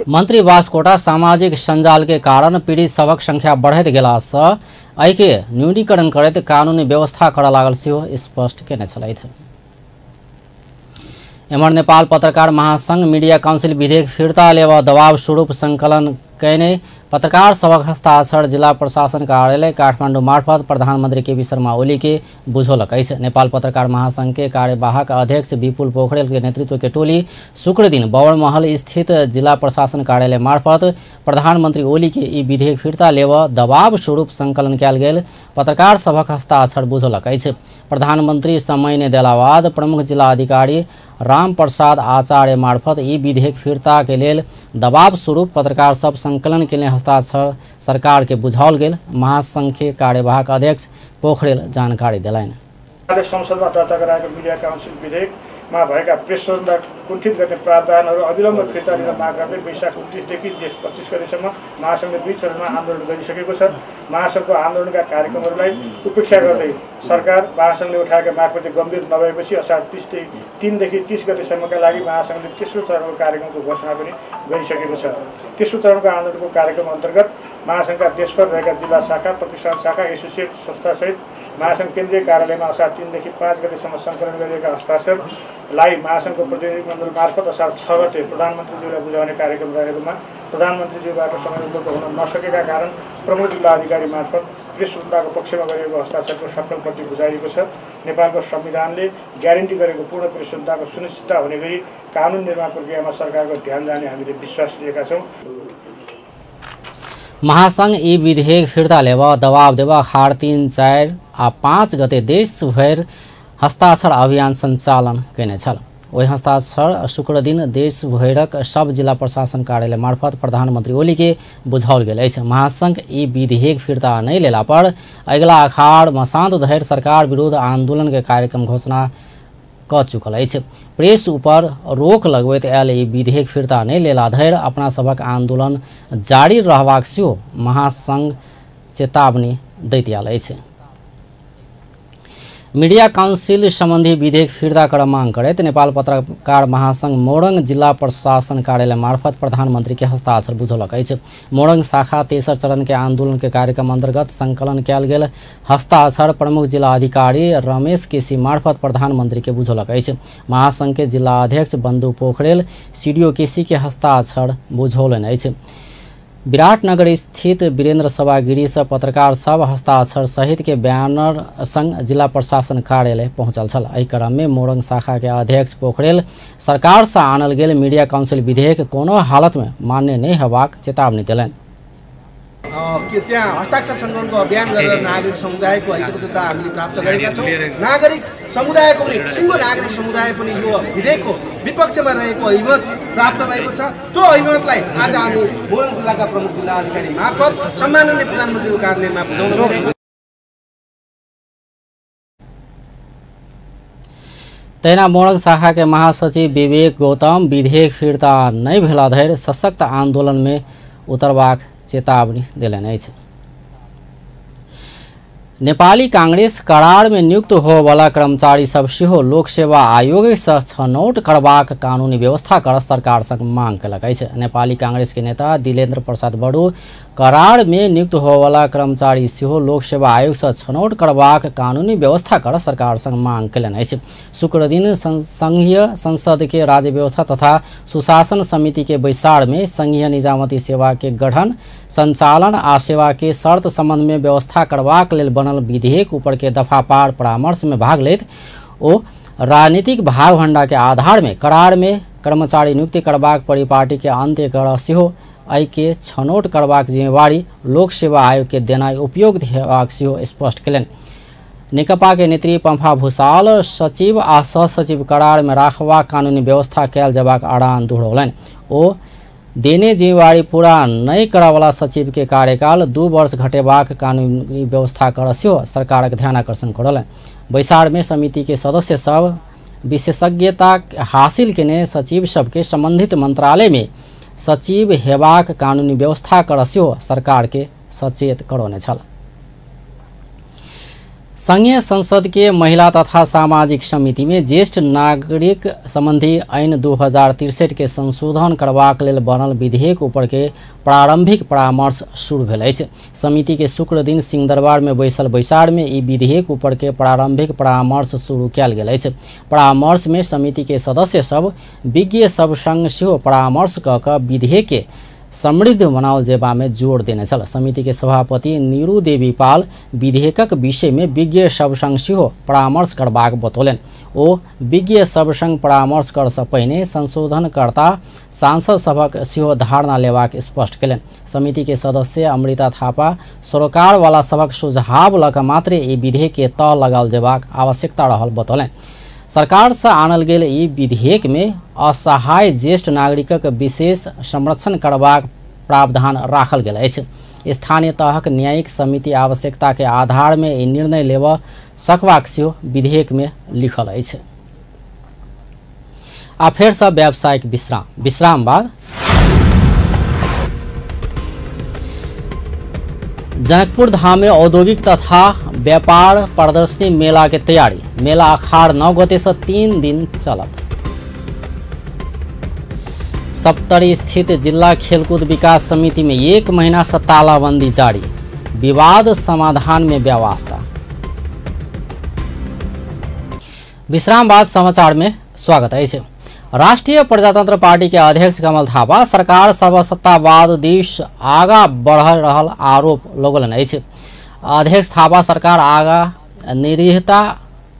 मंत्री वास्कोटा सामाजिक संजाल के कारण पीड़ित सबक संख्या बढ़त गेला सँ एहिके न्यूनीकरण करैत कानूनी व्यवस्था करऽ लागल सेहो स्पष्ट केने छलथि। एम्हर नेपाल पत्रकार महासंघ मीडिया काउंसिल विधेयक फिर्ता लेबऽ दबाव स्वरूप संकलन कैने पत्रकार सबक हस्ताक्षर जिला प्रशासन कार्यालय काठमाडौँ मार्फत प्रधानमंत्री केपी शर्मा ओली के बुझौलक अछि। नेपाल पत्रकार महासंघ के कार्यवाहक अध्यक्ष विपुल पोखरेल के नेतृत्व के टोली शुक्र दिन बवरमहल स्थित जिला प्रशासन कार्यालय मार्फत प्रधानमंत्री ओली के ई विधेयक फिर्ता लेबऽ दबाव स्वरूप संकलन कयल गेल पत्रकार सबक हस्ताक्षर बुझौलक अछि। प्रधानमंत्री समय ने देला बाद प्रमुख जिला अधिकारी राम प्रसाद आचार्य मार्फत ई विधेयक फिर्ता के लेल दबाव स्वरूप पत्रकार सब संकलन के लिए हस्ताक्षर सरकार के बुझाओल गेल महासंघ के कार्यवाहक अध्यक्ष पोखरेल जानकारी दिलाइन। संसदमा दर्ता गराएको मिडिया काउन्सिल विधेयकमा भएका प्रेस स्वतन्त्रता कुण्ठित गर्ने प्रावधानहरू अविलम्ब फिर्ता लिन माग गर्दै वैशाख 29 देखि जेठ 25 गतेसम्म महासंघले 2 चरणमा आन्दोलन गरिसकेको छ। महासंघको आन्दोलनका कार्यक्रमहरूलाई उपेक्षा गर्दै सरकार महासंघले उठाएका मागप्रति गम्भीर नभएपछि असार 3 देखि 30 गतेसम्मका लागि महासंघले तेस्रो चरणको कार्यक्रमको घोषणा पनि गरिसकेको छ। तेस्रो चरणको आन्दोलनको कार्यक्रम अन्तर्गत महासंघका देशभर रहेका जिल्ला शाखा, प्रतिष्ठान शाखा, एसोसिएट संस्थासहित महासंघ केन्द्रीय कार्यालयमा असार 3 देखि 5 गतेसम्म सङ्कलन गरिएका हस्ताक्षरलाई महासंघको प्रतिनिधिमण्डल मार्फत असार 6 गते प्रधानमन्त्रीज्यूलाई बुझाउने कार्यक्रम रहेकोमा प्रधानमन्त्रीज्यूबाट समय उपलब्ध हुन नसकेका कारण प्रमुख जिल्ला अधिकारी मार्फत प्रेस स्वतन्त्रताको पक्षमा गरिएको हस्ताक्षरको सक्कल प्रति बुझाइएको छ। नेपालको संविधानले ग्यारेन्टी गरेको पूर्ण प्रेस स्वतन्त्रताको सुनिश्चितता हुने गरी कानुन निर्माण प्रक्रियामा सरकारको ध्यान जाने हामीले विश्वास लिएका छौँ। महासंघ ई विधेयक फिर्ता लेबऽ दबाव देबऽ अखाड़ 3, 4 आ 5 गते देशभर हस्ताक्षर अभियान संचालन कयने छल। ओहि हस्ताक्षर शुक्र दिन देशभरक सब जिला प्रशासन कार्यालय मार्फत प्रधानमंत्री ओली के बुझाओल गेल अछि। महासंघ ई विधेयक फिर्ता नहीं लेला पर अगिला अखाड़ मसांत धरि सरकार विरुद्ध आंदोलन के कार्यक्रम घोषणा क चुकल अछि। प्रेस ऊपर रोक लगबैत आयल ई विधेयक फिर्ता नहि लेला धरि अपना सभक आंदोलन जारी रहबाक सेहो महासंघ चेतावनी दैत आयल अछि। मीडिया काउंसिल संबंधी विधेयक फिर्ता कर मांग करैत नेपाल पत्रकार महासंघ मोरङ जिला प्रशासन कार्यालय मार्फत प्रधानमंत्री के हस्ताक्षर बुझौलक अछि। मोरङ शाखा तेसर चरण के आंदोलन के कार्यक्रम अंतर्गत संकलन कयल गेल हस्ताक्षर प्रमुख जिला अधिकारी रमेश केसी मार्फत प्रधानमंत्री के बुझौलक अछि। महासंघ के जिला अध्यक्ष बंधु पोखरेल सीडीओ केसी के हस्ताक्षर बुझौलनि अछि। विराटनगर स्थित वीरेंद्र सभा गिरी से पत्रकार सब हस्ताक्षर सहित के बैनर संग जिला प्रशासन कार्यालय पहुंचल छल। एहि क्रम में मोरङ शाखा के अध्यक्ष पोखरेल सरकार से आनल गेल मीडिया काउंसिल विधेयक कोनो हालत में मान्य नहीं हेबाक चेतावनी देलनि। कि त्यहाँ हस्ताक्षर सङ्कलनको अभियान गरेर नागरिक समुदायको ऐक्यबद्धता हामीले प्राप्त गरेका छौँ। नागरिक समुदायको पनि सिङ्गो नागरिक समुदाय पनि यो विधेयकको विपक्षमा रहेको अभिमत प्राप्त भएको छ। त्यो अभिमतलाई आज हामी मोरङ जिल्लाका प्रमुख जिल्ला अधिकारी मार्फत सम्माननीय प्रधानमन्त्रीको कार्यालयमा बुझाउन। तहिना मोरङ शाखा के महासचिव विवेक गौतम विधेयक फिर्ता नहीं भेला धरि सशक्त आंदोलन में उतरबाक चेतावनी देलनि अछि। नेपाली कांग्रेस करार में नियुक्त होबला कर्मचारी सब सेहो लोक सेवा आयोग से छनौट करबाक कानूनी व्यवस्था कर सरकार संग मांग कयलक अछि। नेपाली कांग्रेस के नेता दिलेन्द्र प्रसाद बड़ू करार में नियुक्त होबला कर्मचारी सेहो लोक सेवा आयोग से छनौट करबाक कानूनी व्यवस्था कर सरकार संग मांग कयलनि अछि। शुक्र दिन संघीय संसद के राज्य व्यवस्था तथा सुशासन समिति के बैसार में संघीय निजामती सेवा के गठन संचालन आ सेवा के शर्त संबंध में व्यवस्था करबाक लेल बनल विधेयक ऊपर के दफापार परामर्श में भाग लेत ओ राजनीतिक भागभंडा के आधार में करार में कर्मचारी नियुक्ति करबाक परिपाटी के अंत्य कर सेहो एहि के छनौट करबाक जिम्मेवारी लोक सेवा आयोग के देनाइ उपयुक्त हेबाक सेहो स्पष्ट कयलनि। नेकपा के नेत्री पंफा भूषाल सचिव आ सहसचिव करार में राखबाक कानूनी व्यवस्था कयल जयबाक आह्वान दोहरौलनि। ओ देने जिम्मेवारी पूरा नहीं करवाला सचिव के कार्यकाल 2 वर्ष घटेबाक कानूनी व्यवस्था कर सेहो सरकारक ध्यान आकर्षण करौलनि। बैसार में समिति के सदस्य सब विशेषज्ञता हासिल केने सचिव सबके संबंधित मंत्रालय में सचिव हेबाक कानूनी व्यवस्था कर सेहो सरकार के सचेत करौने छल। संघीय संसद के महिला तथा सामाजिक समिति में ज्येष्ठ नागरिक संबंधी ऐन 2063 के संशोधन करबाक लेल बनल विधेयक ऊपर के प्रारंभिक परामर्श शुरू भेल अछि। समिति के शुक्र दिन सिंहदरबार में बैसल बैसार में ई विधेयक ऊपर के प्रारंभिक परामर्श शुरू कयल गेल अछि। परामर्श में समिति के सदस्य सब विज्ञ सब संग सेहो परामर्श क क विधेयक के समृद्ध बनाओल जेबा में जोर देने छल। समिति के सभापति नीरू देवी पाल विधेयकक विषय में विज्ञ सब संग सेहो परामर्श करबाक बतौलनि। ओ विज्ञ सब संग परामर्श कर से पहिने संशोधनकर्ता सांसद सभक सेहो धारणा लेबाक स्पष्ट कयलनि। समिति के सदस्य अमृता थापा सरोकार वाला सभक सुझाव लऽ कऽ मात्रे ई विधेयक के तह लगाओल जेबाक आवश्यकता रहल बतौलनि। सरकार से आनल गेल ई विधेयक में असहाय ज्येष्ठ नागरिकक विशेष संरक्षण करबाक प्रावधान राखल गेल अछि। स्थानीय तहक न्यायिक समिति आवश्यकता के आधार में ई निर्णय लेबऽ सकबाक सेहो विधेयक में लिखल अछि। आ फेर से व्यावसायिक विश्राम बाद जनकपुर धाम में औद्योगिक तथा व्यापार प्रदर्शनी मेला के तैयारी। मेला अखाड़ 9 गते से 3 दिन चलत। सप्तरी स्थित जिला खेलकूद विकास समिति में 1 महीना से तालाबंदी जारी। विवाद समाधान में व्यवस्था। विश्राम बाद समाचार में स्वागत है। राष्ट्रीय प्रजातंत्र पार्टी के अध्यक्ष कमल थापा सरकार सर्वसत्तावाद दिश आगा बढ़ रहल आरोप लगौलनि अछि। अध्यक्ष थापा सरकार आगा निरीहता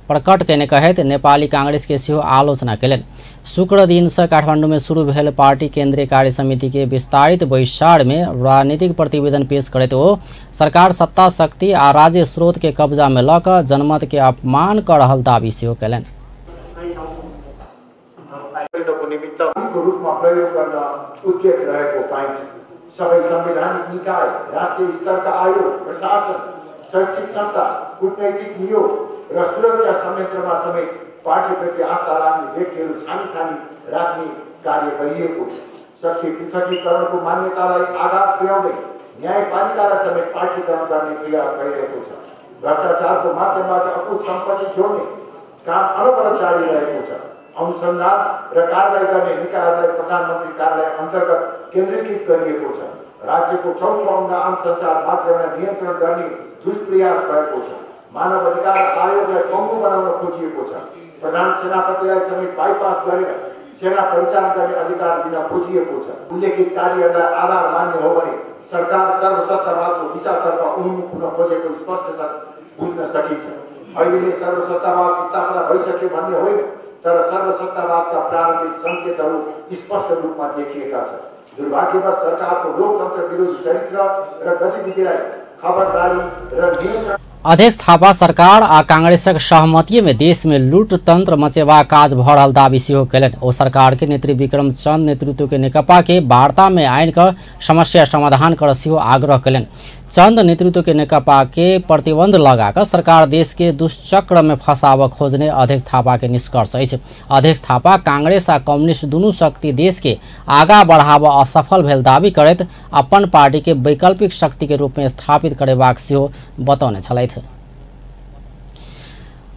प्रकट केने कहैत नेपाली कांग्रेस के सेहो आलोचना कयलनि। शुक्र दिन से काठमांडू में शुरू भेल पार्टी केंद्रीय कार्य समिति के विस्तारित बैसार में राजनीतिक प्रतिवेदन पेश करैत ओ सरकार सत्ता शक्ति आ राज्य स्रोत के कब्जा में लऽ कऽ जनमत के अपमान कर रहल दावी सेहो कयलनि। रूपमा प्रयोग गर्न उद्यत रहेको पाइन्छ। सबै संवैधानिक निकाय, राष्ट्रिय स्तरका आयोग, प्रशासन, शैक्षिक संस्था, कूटनैतिक नियोग र सुरक्षा संयन्त्रमा समेत पार्टीप्रति आस्था राख्ने व्यक्तिहरू छानी छानी राख्ने कार्य गरिएको छ। शक्ति पृथकीकरणको मान्यतालाई आघात पुर्याउँदै न्यायपालिकालाई समेत पार्टीकरण गर्ने प्रयास भइरहेको छ। भ्रष्टाचारको माध्यमबाट अकुत सम्पत्ति जोड्ने काम अनवरत जारी रहेको छ। अनुसन्धान र कारबाही गर्ने निकायहरूलाई प्रधानमन्त्री कार्यालय अन्तर्गत केन्द्रीकृत गरिएको छ। राज्यको चौथो अङ्ग आम सञ्चार माध्यमलाई नियन्त्रण गर्ने दुष्प्रयास भएको छ। मानव अधिकार आयोगलाई पङ्गु बनाउन खोजिएको छ। प्रधान सेनापतिलाई समेत बाइपास गरेर सेना परिचालन गर्ने अधिकार दिन खोजिएको छ। उल्लेखित कार्यहरूलाई आधार मान्ने हो भने सरकार सर्वसत्तावादको दिशातर्फ उन्मुख हुन खोजेको स्पष्ट बुझ्न सकिन्छ। अहिले सर्वसत्तावाद स्थापना भइसक्यो भन्ने होइन, तर सर्वसत्तावादका प्रारम्भिक सङ्केतहरू स्पष्ट रूपमा देखिएका छन्। दुर्भाग्यवश सरकारको लोकतन्त्र विरोधी चरित्र र गतिविधिलाई खबरदारी र नियन्त्रण। अध्यक्ष थापा सरकार आ कांग्रेसक सहमति में देश में लूट तंत्र मचेवा काज भ रहल दावी सेहो कयलनि। ओ सरकार के नेत्री विक्रम चंद नेतृत्व के नेकपा के वार्ता में आइन कर समस्या समाधान कर सेहो आग्रह कयलनि। चंद नेतृत्व के नेकपा के प्रतिबंध लगाकर सरकार देश के दुष्चक्र में फंसाव खोजने अध्यक्ष थापा के निष्कर्ष अछि। अध्यक्ष थापा कांग्रेस आ कम्युनिस्ट दुनू शक्ति देश के आगा बढ़ाव असफल भेल दावी करैत अपन पार्टी के वैकल्पिक शक्ति के रूप में स्थापित करेबाक सेहो बतौने छलथि।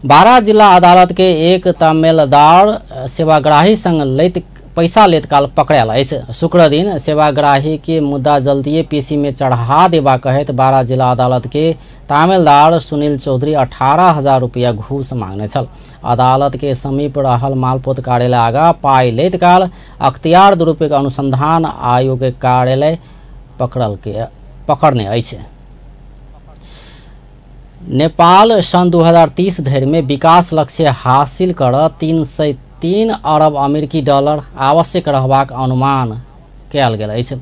बारा जिला अदालत के एक तमेलदार सेवाग्राही संग पैसा लेत काल पकड़ायल अछि। शुक्र दिन सेवाग्राही के मुद्दा जल्दीए पीसी में चढ़ा देबा कहैत बारा जिला अदालत के तामेलदार सुनील चौधरी 18,000 रुपया घूस मांगने छल। अदालत के समीप रहल मालपोत कार्यालय आगा पाई लेत काल अख्तियार दुरुपयोग अनुसंधान आयोग के कार्यालय पकड़ने अछि। नेपाल सन 2030 धरि में विकास लक्ष्य हासिल कर 303 अरब अमेरिकी डॉलर आवश्यक रहबाक अनुमान कयल गेल अछि।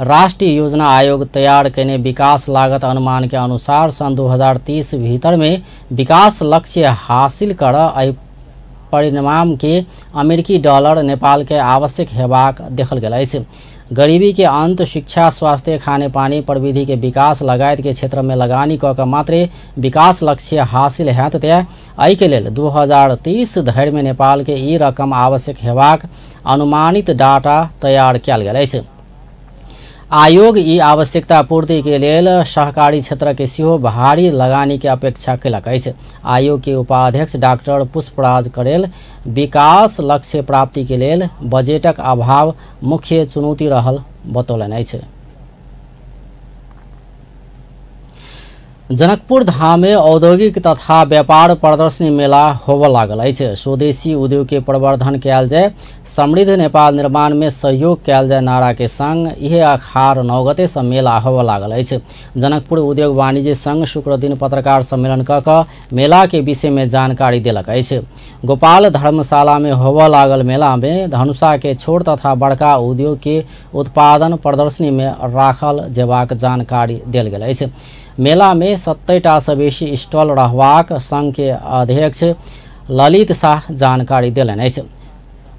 राष्ट्रीय योजना आयोग तैयार कयने विकास लागत अनुमान के अनुसार सन 2030 भीतर में विकास लक्ष्य हासिल कर एहि परिणाम के अमेरिकी डॉलर नेपाल के आवश्यक हेबाक देखल गेल अछि। गरीबी के अंत, शिक्षा, स्वास्थ्य, खाने पानी, प्रविधि के विकास लगायत के क्षेत्र में लगानी क मात्रे विकास लक्ष्य हासिल हैत तै एहि के लेल 2030 धरि में नेपाल के ई रकम आवश्यक हेबाक अनुमानित डाटा तैयार कयल गेल अछि। आयोग ई आवश्यकता पूर्ति के लेल सहकारी क्षेत्र के सेहो भारी लगानी के अपेक्षा कयलक अछि। आयोग के उपाध्यक्ष डॉक्टर पुष्पराज करेल विकास लक्ष्य प्राप्ति के लेल बजेटक अभाव मुख्य चुनौती रहल बतौलनि अछि। जनकपुर धाम में औद्योगिक तथा व्यापार प्रदर्शनी मेला होबय लागल अछि। स्वदेशी उद्योग के प्रवर्धन कयल जाय, समृद्ध नेपाल निर्माण में सहयोग कयल जाय नारा के संग यह अखाड़ 9 गते से मेला होबय लागल अछि। जनकपुर उद्योग वाणिज्य संघ शुक्र दिन पत्रकार सम्मेलन क मेला के विषय में जानकारी देलक अछि। गोपाल धर्मशाला में होबय लागल मेला में धनुषा के छोट तथा बड़का उद्योग के उत्पादन प्रदर्शनी में राखल जेबाक जानकारी देल गेल अछि। मेला में 70टा से बेसी स्टॉल रहबाक संघ के अध्यक्ष ललित शाह जानकारी देलनि अछि।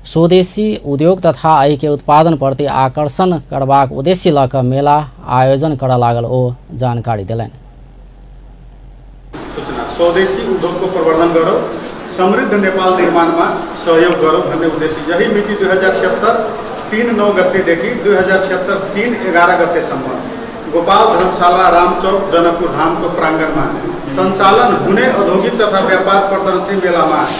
स्वदेशी उद्योग तथा एहि के उत्पादन प्रति आकर्षण करबाक उद्देश्य लऽ कऽ मेला आयोजन करऽ लागल ओ जानकारी देलनि। स्वदेशी उद्योग को प्रवर्धन करो, समृद्ध नेपाल निर्माण में सहयोग करो भन्ने उद्देश्य यही मिति 2076 3/9 गतेदेखि 2076 3/11 गतेसम्म गोपाल धर्मशाला रामचौक जनकपुर धाम को प्रांगण में संचालन हुने औद्योगिक तथा व्यापार प्रदर्शनी मेला में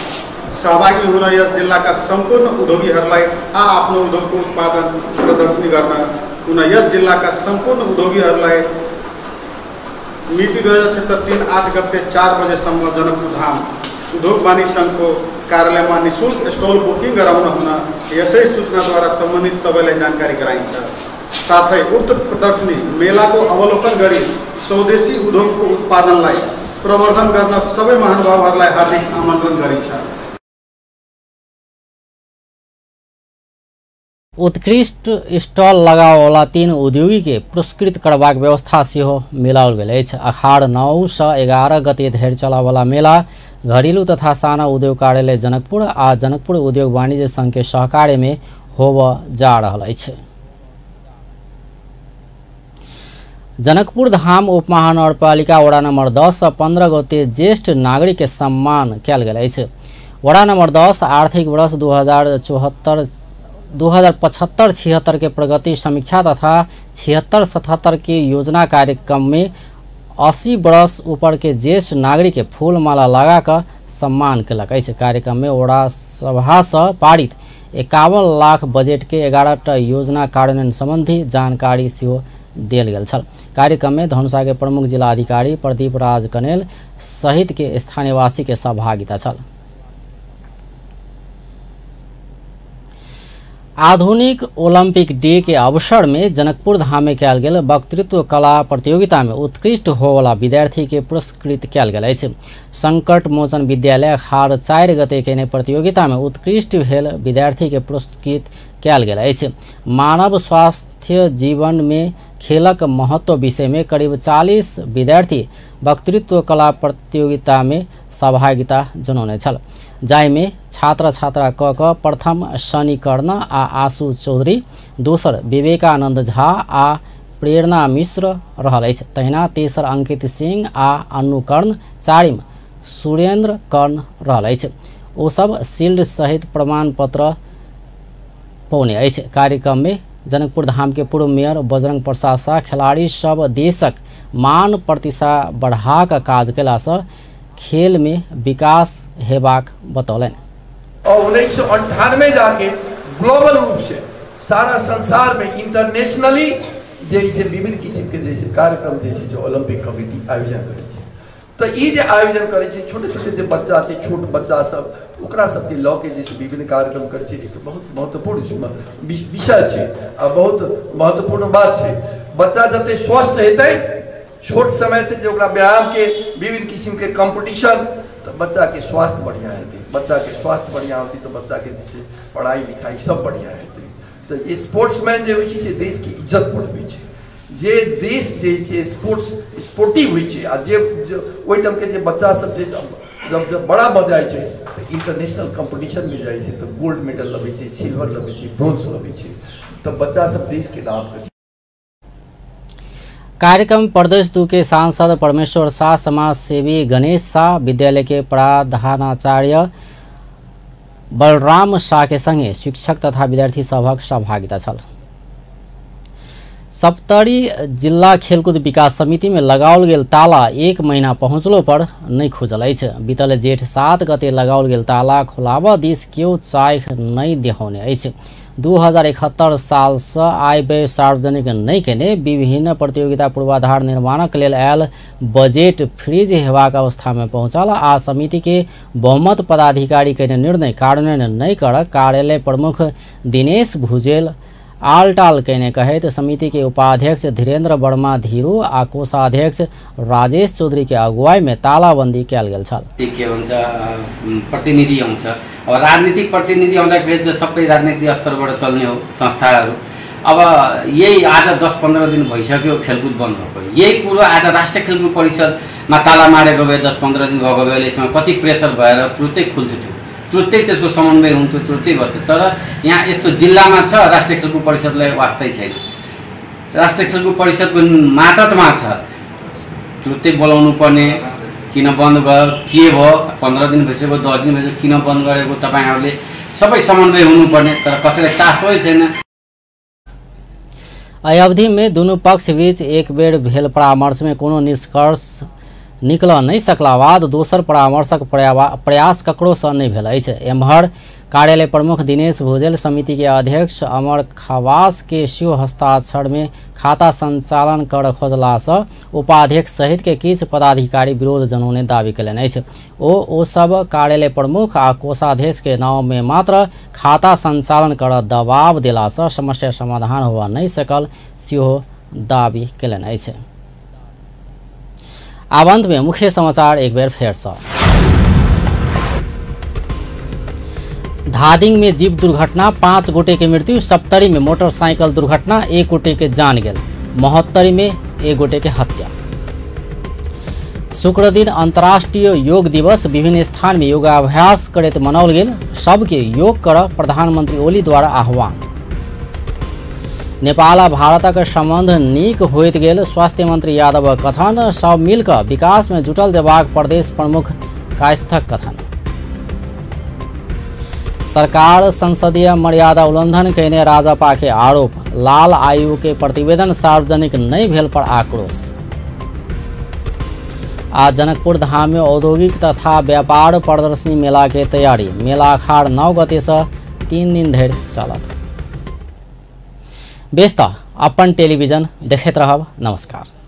सहभागी हुन यस जिल्ला का संपूर्ण उद्योगीहरूलाई आफ्नो उद्योग को उत्पादन प्रदर्शनी गर्न हुन यस जिल्ला का संपूर्ण उद्योगीहरूलाई मिति 2073 8 गते 4 बजेसम्म जनकपुर धाम उद्योग वाणिज्य संघ को कार्यालय में निःशुल्क स्टॉल बुकिंग गराउन हुन यसै सूचना द्वारा संबंधित सबैलाई जानकारी गराइन्छ। साथै उक्त प्रदर्शनी मेला को अवलोकन गरी स्वदेशी उद्योग को उत्पादनलाई प्रवर्धन गर्न सबै महानुभावहरूलाई हार्दिक आमन्त्रण गरिन्छ। उत्कृष्ट स्टॉल लगावला 3 उद्योगी के पुरस्कृत करबाक व्यवस्था सेहो मिलाओल गेल अछि। अखाड़ 9 से 11 गते धरि चलयवला मेला घरेलू तथा साना उद्योग कार्यालय जनकपुर आ जनकपुर उद्योग वाणिज्य संघ के सहकार्य में होबय जा रहल अछि। जनकपुर धाम उप महानगरपालिका वडा नंबर 10 से 15 गते ज्येष्ठ नागरिक के सम्मान कयल गेल अछि। वडा नंबर 10 आर्थिक वर्ष 2075-76 के प्रगति समीक्षा तथा 76-77 के योजना कार्यक्रम में 80 वर्ष ऊपर के ज्येष्ठ नागरिक के फूल माला लगाकर सम्मान कलक। कार्यक्रम में वडा सभा से पारित 51 लाख बजेट के 11टा योजना कार्यान्वयन संबंधी जानकारी सेहो दियल गेल छल। कार्यक्रम में धनुषा के प्रमुख जिला अधिकारी प्रदीप राज कनेल सहित के स्थानीयवासी के सहभागिता छल। आधुनिक ओलंपिक डे के अवसर में जनकपुर धाम में कयल गेल वक्तृत्व कला प्रतियोगिता में उत्कृष्ट होवला विद्यार्थी के पुरस्कृत कयल गेल अछि। संकट मोचन विद्यालय खार 4 गते केने प्रतियोगिता में उत्कृष्ट भेल विद्यार्थी के पुरस्कृत कयल गेल अछि। मानव स्वास्थ्य जीवन में खेलक महत्व विषय में करीब 40 विद्यार्थी वक्तृत्व कला प्रतियोगिता में सहभागिता जनौने छल, जाहि में छात्र छात्रा क प्रथम शनि कर्ण आ आशु चौधरी, दोसर विवेकानंद झा आ प्रेरणा मिश्र रहल अछि। तहिना तेसर अंकित सिंह आ अन्नू कर्ण, चारिम सुरेंद्र कर्ण रहल अछि। ओ सब शील्ड सहित प्रमाण पत्र पौने अछि। कार्यक्रम में जनकपुर धाम के पूर्व मेयर बजरंग प्रसाद शाह खिलाड़ी सब देशक मान प्रतिष्ठा बढ़ा का काज केला से खेल में विकास हेबाक बतौलन। और 1998 जाके ग्लोबल रूप से सारा संसार में इंटरनेशनली जैसे विभिन्न किस्म के जैसे कार्यक्रम जैसे जो ओलंपिक कमिटी आयोजन करे छै, तो ये जो आयोजन करे छै छोटे छोटे जो बच्चा छै, छोट बच्चा सब ओकरा सबके लऽ के जैसे विभिन्न कार्यक्रम करे छै, एक बहुत महत्वपूर्ण विषय छै आ बहुत महत्वपूर्ण बात छै। बच्चा जते स्वस्थ हेतै, छोट समय से जो व्यायाम के विभिन्न किस्म के कंपटीशन, तो बच्चा के स्वास्थ्य बढ़िया हेतै। बच्चा के स्वास्थ्य बढ़िया होती तो बच्चा के जैसे पढ़ाई लिखाई सब बढ़िया हेतै। तो ये स्पोर्ट्समैन जो होइ छै देश की इज्जत बढ़बै छै। जे देश जैसे स्पोर्टिव होइ छै आ जे ओइ टाइम के जे बच्चा सब जब बड़ा भऽ जाइ छै तो इंटरनेशनल कंपटीशन में जाइ छै, तो गोल्ड मेडल लबै छै, सिल्वर लबै छै, ब्रोंज लबै छै, तो बच्चा सब देश के नाम करै। कार्यक्रम प्रदेश 2 के सांसद परमेश्वर शाह, समाज सेवी गणेश शाह, विद्यालय के प्रधानाचार्य बलराम शाह के संगे शिक्षक तथा विद्यार्थी सभक सहभागिता छल। सप्तरी जिला खेलकूद विकास समिति में लगाओल गेल ताला 1 महीना पहुँचलो पर नहीं खुजल अछि। बीतल जेठ 7 गते लगाओल गेल ताला खोलाबऽ दिस केओ चाइख नहीं देहौने अछि। 2071 साल से आय व्यय सार्वजनिक नहीं केने विभिन्न प्रतियोगिता पूर्वाधार निर्माणक लेल आयल बजेट फ्रीज हेबाक अवस्था में पहुंचल आ समिति के बहुमत पदाधिकारी के निर्णय कार्यान्वयन नहीं कर कार्यालय प्रमुख दिनेश भुजेल आलटाल कहने कहत समिति के उपाध्यक्ष धीरेन्द्र वर्मा धीरू आ कोषाध्यक्ष राजेश चौधरी के अगुवाई में तालाबंदी कयल गेल छल। के हुन्छ प्रतिनिधि आउँछ। अब राजनीतिक प्रतिनिधि आउँदाखेरि त सबै राजनीतिक स्तरबाट चल्ने हो संस्थाहरू। अब यही आज 10-15 दिन भइसक्यो खेलकुद बन्द भएको। यही कुरो आज राष्ट्रिय खेलकुद परिषदमा ताला मारेको भए 10-15 दिन भएको भए यसमा कति प्रेसर भएर तुरुतै खुल्थ्यो, तुरुतै त्यसको समन्वय हुन्थ्यो, तुरुतै गर्थ्यो। तर यहाँ यस्तो जिल्लामा छ राष्ट्रिय खेलकुद परिषदलाई वास्तै छैन। राष्ट्रिय खेलकुद परिषदको मातहतमा छ, तुरुतै बोलाउनु पर्ने, किन बन्द गर्यो, के भयो, 15 दिन भइसक्यो, 10 दिन भइसक्यो, किन बन्द गरेको तपाईहरुले सबै समन्वय हुनुपर्ने, तर कसैलाई चासोै छैन। अवधि में दोनों पक्ष बीच एक बेर भेल परामर्श में कोनो निष्कर्ष निकल नहीं सकला बाद दोसर परामर्शक प्रयास ककरो से नहीं भेल अछि। एम्हर कार्यालय प्रमुख दिनेश भुजेल समिति के अध्यक्ष अमर खवास के शिव हस्ताक्षर में खाता संचालन कर खोजला से उपाध्यक्ष सहित के किछ पदाधिकारी विरोध जनौने दावी कयलनि अछि। ओ सब कार्यालय प्रमुख आ कोषाध्यक्ष के नाम में मात्र खाता संचालन कर दबाव देला से समस्या समाधान हुआ नहीं सकल सेहो दावी कयलनि अछि। आबंत में मुख्य समाचार एक बेर फेर से। धादिंग में जीप दुर्घटना, 5 गोटे के मृत्यु। सप्तरी में मोटरसाइकिल दुर्घटना, 1 गोटे के जान गेल। महोत्तरी में 1 गोटे के हत्या। शुक्र दिन अंतर्राष्ट्रीय योग दिवस विभिन्न स्थान में योगाभ्यास करैत मनाओल गेल। सबके योग कर प्रधानमंत्री ओली द्वारा आह्वान। नेपाल आ भारतक संबंध नीक होइत गेल, स्वास्थ्य मंत्री यादव कथन। सब मिलकर विकास में जुटल देबाक प्रदेश प्रमुख कायस्थक कथन। सरकार संसदीय मर्यादा उल्लंघन कैने राजपा के आरोप, लाल आयोग के प्रतिवेदन सार्वजनिक नहीं भेल पर आक्रोश। आज जनकपुर धाम में औद्योगिक तथा व्यापार प्रदर्शनी मेला के तैयारी, मेला अखाड़ 9 गते से 3 दिन धरि चलत। व्यस्त अपन टेलीविजन देखैत रहब। नमस्कार।